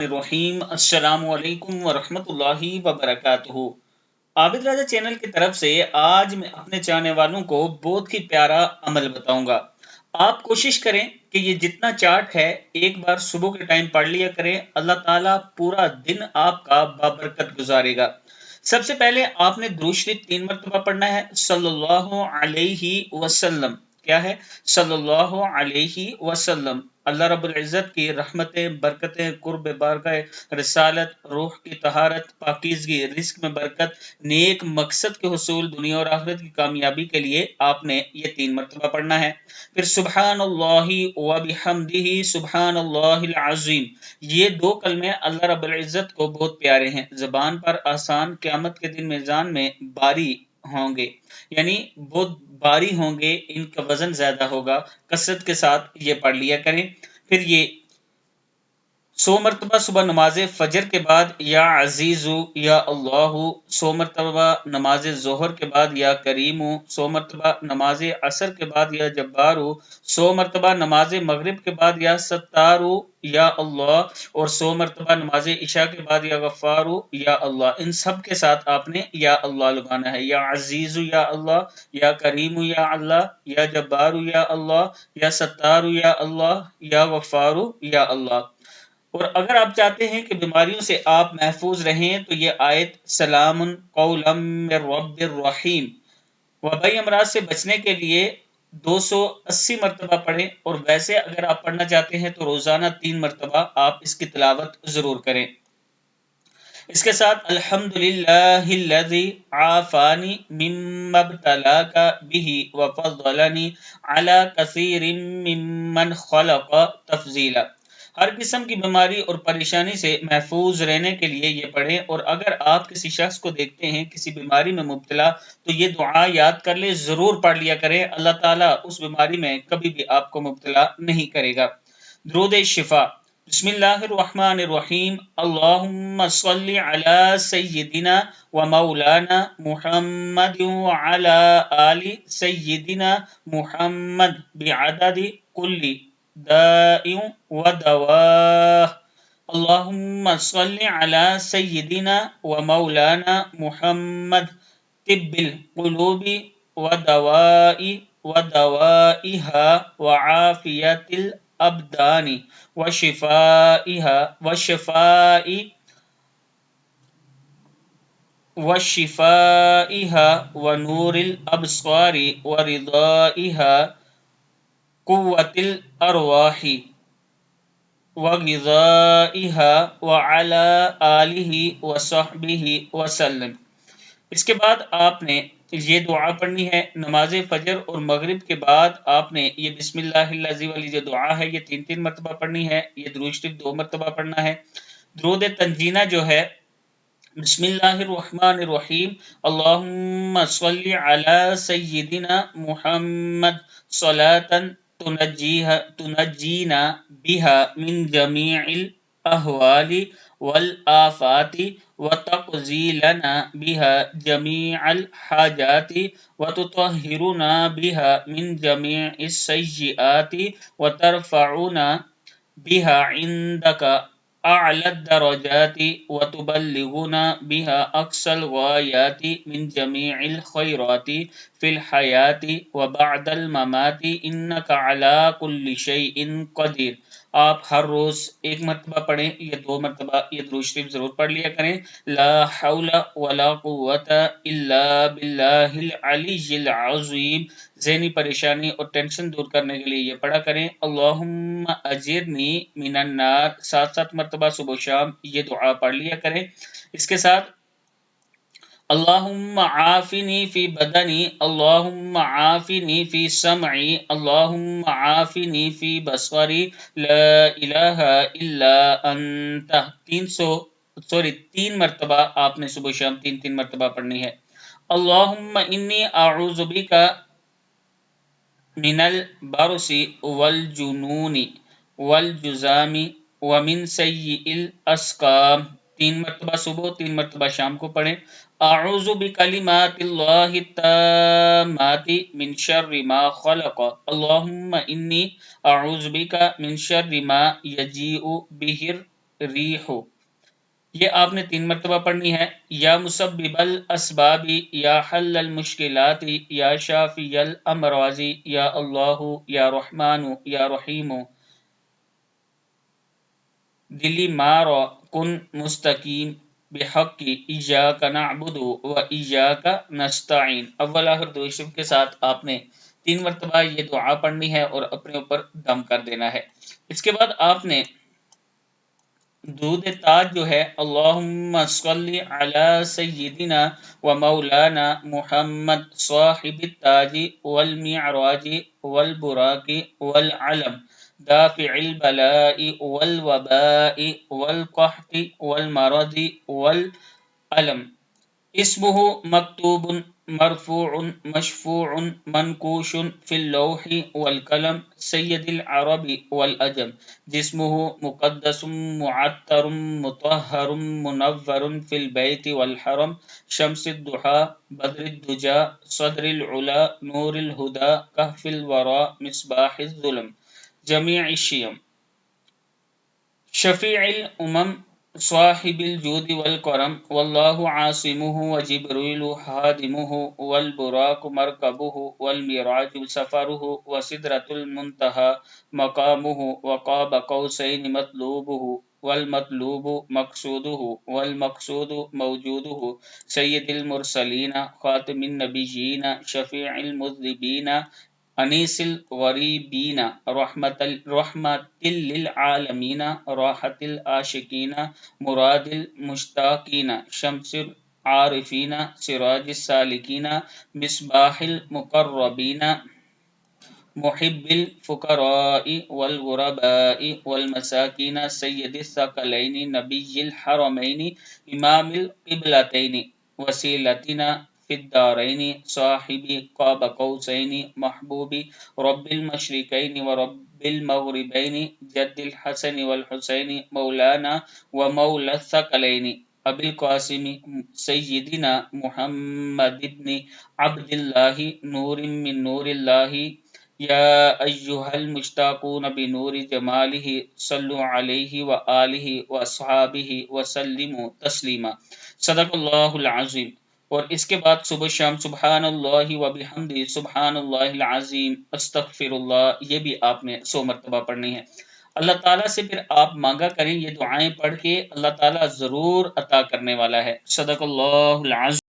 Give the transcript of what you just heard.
الرحیم السلام علیکم ورحمۃ اللہ وبرکاتہ۔ عابد راجہ چینل کی طرف سے آج میں اپنے چاہنے والوں کو بہت ہی پیارا عمل بتاؤں گا۔ آپ کوشش کریں کہ یہ جتنا چارٹ ہے ایک بار صبح کے ٹائم پڑھ لیا کریں، اللہ تعالیٰ پورا دن آپ کا بابرکت گزارے گا۔ سب سے پہلے آپ نے درود شریف 3 مرتبہ پڑھنا ہے، صلی اللہ علیہ وسلم۔ کیا ہے؟ صلی اللہ علیہ وسلم۔ اللہ رب العزت کی رحمتیں، برکتیں، قرب بارگاہ رسالت، روح کی طہارت، پاکیزگی، رزق میں برکت، نیک مقصد کے حصول، دنیا اور آخرت کی کامیابی کے لیے آپ نے یہ 3 مرتبہ پڑھنا ہے۔ پھر سبحان اللہ و بحمدہ سبحان اللہ العظیم۔ یہ 2 کلمے اللہ رب العزت کو بہت پیارے ہیں، زبان پر آسان، قیامت کے دن میزان میں باری ہوں گے، یعنی بہت باری ہوں گے، ان کا وزن زیادہ ہوگا۔ کثرت کے ساتھ یہ پڑھ لیا کریں۔ پھر یہ 100 مرتبہ صبح نماز فجر کے بعد یا عزیز یا اللہ، 100 مرتبہ نماز ظہر کے بعد یا کریم، 100 مرتبہ نماز عصر کے بعد یا جبار، 100 مرتبہ نماز مغرب کے بعد یا ستار یا اللہ، اور 100 مرتبہ نماز عشاء کے بعد یا غفار یا اللہ۔ ان سب کے ساتھ آپ نے یا اللہ لگانا ہے، یا عزیز یا اللہ، یا کریم یا اللہ، یا جبار یا اللہ، یا ستار یا اللہ، یا غفار یا اللہ۔ اور اگر آپ چاہتے ہیں کہ بیماریوں سے آپ محفوظ رہیں تو یہ آیت سلام قولا من رب الرحیم، وبائی امراض سے بچنے کے لیے 280 مرتبہ پڑھیں، اور ویسے اگر آپ پڑھنا چاہتے ہیں تو روزانہ 3 مرتبہ آپ اس کی تلاوت ضرور کریں۔ اس کے ساتھ الحمدللہ الذی عافانی مما ابتلاک بہ وفضلنی علی کثیر ممن خلق تفضیلا۔ ہر قسم کی بیماری اور پریشانی سے محفوظ رہنے کے لیے یہ پڑھیں، اور اگر آپ کسی شخص کو دیکھتے ہیں کسی بیماری میں مبتلا تو یہ دعا یاد کر لیں، ضرور پڑھ لیا کریں، اللہ تعالیٰ اس بیماری میں کبھی بھی آپ کو مبتلا نہیں کرے گا۔ درود شفا۔ بسم اللہ الرحمن الرحیم، اللہم صلی علی سیدنا و مولانا محمد وعلی آل سیدنا محمد بعدد کل داء و دواء۔ اللہم صلی علی سیدنا و مولانا محمد طب القلوب و دوائها وعافیت الابدان وشفائها ونور الابصار ورضائها قوة الارواح وغذائها وعلى آلہ وصحبہ وسلم۔ اس کے بعد آپ نے یہ دعا پڑھنی ہے۔ نماز فجر اور مغرب کے بعد آپ نے یہ بسم اللہ الذی والی جو دعا ہے یہ 3 مرتبہ پڑھنی ہے، یہ درود شریف 2 مرتبہ پڑھنا ہے۔ درود تنجینہ جو ہے بسم اللہ الرحمن الرحیم، اللہم صلی علی سیدنا محمد صلاۃ تنجینا بها من جمیع الاحوال والآفات وتقضی لنا بها جمیع الحاجات وتطہرنا بها من جمیع السیئات وترفعنا بها عندك اعلی الدرجات وتبلغنا بها اقصى الغایات من جمیع الخیرات فی الحیاة وبعد الممات انک علی کل شیء قدیر۔ آپ ہر روز 1 مرتبہ پڑھیں، یہ 2 مرتبہ یہ درود شریف ضرور پڑھ لیا کریں۔ لا حول ولا قوة الا باللہ العلی العظیم۔ ذہنی پریشانی اور ٹینشن دور کرنے کے لیے یہ پڑھا کریں۔ اللہم اجرنی من النار 7 مرتبہ صبح و شام یہ دعا پڑھ لیا کریں۔ اس کے ساتھ اللہم عافنی فی بدنی، اللہم عافنی فی سمعی، اللہم عافنی فی بصری، لا الہ الا انت۔ 3 مرتبہ آپ نے صبح و شام 3 مرتبہ پڑھنی ہے۔ اللہم انی اعوذ بک من البرص والجنون والجذام ومن سیء الاسقام۔ 3 مرتبہ صبح 3 مرتبہ شام کو پڑھیں۔ اعوذ بکلمات اللہ التامات من شر ما خلق، اللہم انی اعوذ بک من شر ما یجیء بہ ریح، یہ آپ نے 3 مرتبہ پڑھنی ہے۔ یا مسبب الاسباب، یا حل المشکلات، یا شافی الامراض، یا اللہ، یا رحمان، یا رحیم، دلی مارا کن مستقیم بحق ایاک نعبد و ایاک نستعین۔ اول آخر درود شریف کے ساتھ آپ نے 3 مرتبہ یہ دعا پڑھنی ہے اور اپنے اوپر دم کر دینا ہے۔ اس کے بعد آپ نے درود تاج جو ہے، اللہم صلی علی سیدنا و مولانا محمد صاحب التاج والمعراج والبراق والعلم دافع البلاء والوباء والقحط والمرض والألم، اسمه مکتوب مرفوع مشفوع منقوش فی اللوح والقلم سید العرب والعجم، جسمه مقدس معطر مطہر منور فی البیت والحرم، شمس الضحی بدر الدجى صدر العلا نور الہدى کہف الورى مصباح الظلم، جمیع الشیم، شفیع الامم صاحب الجود والکرم، واللہ عاصمہ وجبریل خادمہ والبراق مرکبہ والمعراج سفرہ وسدرۃ المنتہی مقامہ وقاب قوسین مطلوبہ والمطلوب مقصودہ والمقصود موجودہ، سید المرسلین خاتم النبیین شفیع المذنبین انیس الغریبین رحمت للعالمین راحت العاشقین مراد المشتاقین، شمس العارفین سراج السالکین مصباح المقربین، محب الفقراء والغرباء والمساکین، سید الثقلین نبی الحرمین امام القبلتین، وسیلتنا فی الدارین صاحب قاب قوسین، محبوب رب المشرقین ورب المغربین، جد الحسن والحسین، مولانا ومولا الثقلین، ابی القاسم سیدنا محمد بن عبد اللہ، نور من نور اللہ، یا ایہا المشتاقون بنور جمالہ صلوا علیہ وآلہ واصحابہ وسلموا تسلیما۔ صدق اللہ العظیم۔ اور اس کے بعد صبح شام سبحان اللہ وبحمدہ سبحان اللہ العظیم استغفر اللہ، یہ بھی آپ نے 100 مرتبہ پڑھنی ہے۔ اللہ تعالیٰ سے پھر آپ مانگا کریں، یہ دعائیں پڑھ کے اللہ تعالیٰ ضرور عطا کرنے والا ہے۔ صدق اللہ العظیم۔